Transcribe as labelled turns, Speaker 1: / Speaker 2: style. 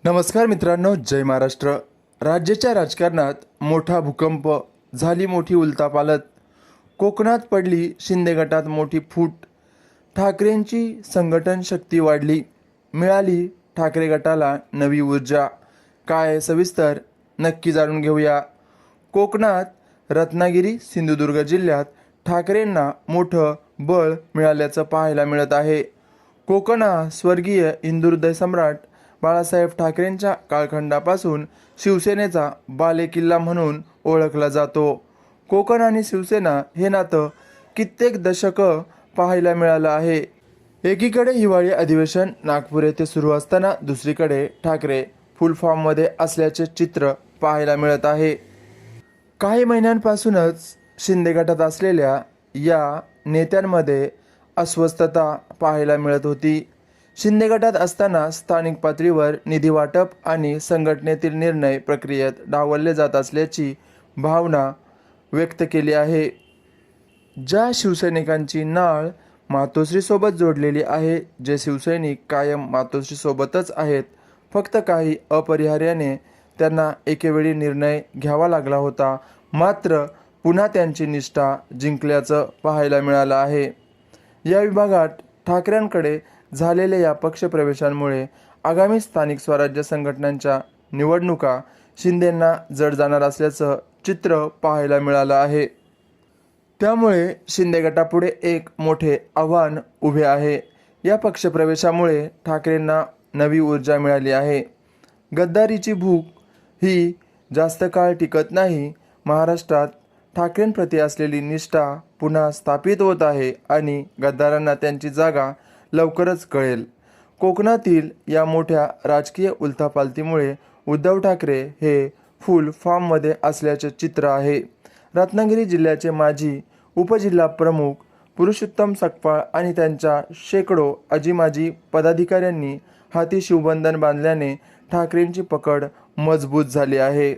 Speaker 1: नमस्कार मित्रांनो, जय महाराष्ट्र। राज्याच्या राजकारणात मोठा भूकंप, झाली मोठी उलथापालथ। कोकणात पडली शिंदे गटात मोठी फूट, ठाकरेंची संघटन शक्ती वाढली, मिळाली ठाकरे गटाला नवी ऊर्जा। काय सविस्तर नक्की जाणून घेऊया। कोकणात रत्नागिरी सिंधुदुर्ग जिल्ह्यात ठाकरेंना मोठं बळ मिळाल्याचं पाहायला मिळत आहे। कोकण हा स्वर्गीय हिंदुहृदय सम्राट बाळासाहेब ठाकरेंच्या कालखंडापासून शिवसेनेचा बालेकिल्ला म्हणून ओळखला जातो। कोकण आणि शिवसेना हे नातं कित्येक दशकं पाहायला मिळालं आहे। एकीकडे हिवाळी अधिवेशन नागपूर येथे सुरू असताना दुसरीकडे ठाकरे फुल फॉर्ममध्ये असल्याचे चित्र पाहायला मिळत आहे। काही महिन्यांपासूनच शिंदे गटात असलेल्या या नेत्यांमध्ये अस्वस्थता पाहायला मिळत होती। शिंदे गटात असताना स्थानिक पातळीवर निधी वाटप आणि संघटनेतील निर्णय प्रक्रियेत डावलले जात असल्याची भावना व्यक्त केली आहे। ज्या शिवसैनिकांची नाळ मातोश्रीसोबत जोडलेली आहे, जे शिवसैनिक कायम मातोश्रीसोबतच आहेत, फक्त काही अपरिहार्याने त्यांना एकेवेळी निर्णय घ्यावा लागला होता, मात्र पुन्हा त्यांची निष्ठा जिंकल्याचं पाहायला मिळालं आहे। या विभागात ठाकरेंकडे झालेल्या या पक्षप्रवेशांमुळे आगामी स्थानिक स्वराज्य संघटनांच्या निवडणुका शिंदेंना जड जाणार असल्याचं चित्र पाहायला मिळालं आहे। त्यामुळे शिंदे गटापुढे एक मोठे आव्हान उभे आहे। या पक्षप्रवेशामुळे ठाकरेंना नवी ऊर्जा मिळाली आहे। गद्दारीची भूक ही जास्त काळ टिकत नाही। महाराष्ट्रात ठाकरेंप्रती असलेली निष्ठा पुन्हा स्थापित होत आहे आणि गद्दारांना त्यांची जागा लवकरच कळेल। कोकणातील या मोठ्या राजकीय उलथापालथीमुळे उद्धव ठाकरे हे फुल फॉर्ममध्ये असल्याचे चित्र आहे। रत्नागिरी जिल्ह्याचे माजी उपजिल्हा प्रमुख पुरुषोत्तम सकपाळ आणि त्यांच्या शेकडो आजी-माजी पदाधिकाऱ्यांनी हाती शिवबंधन बांधल्याने ठाकरेंची पकड मजबूत झाली आहे।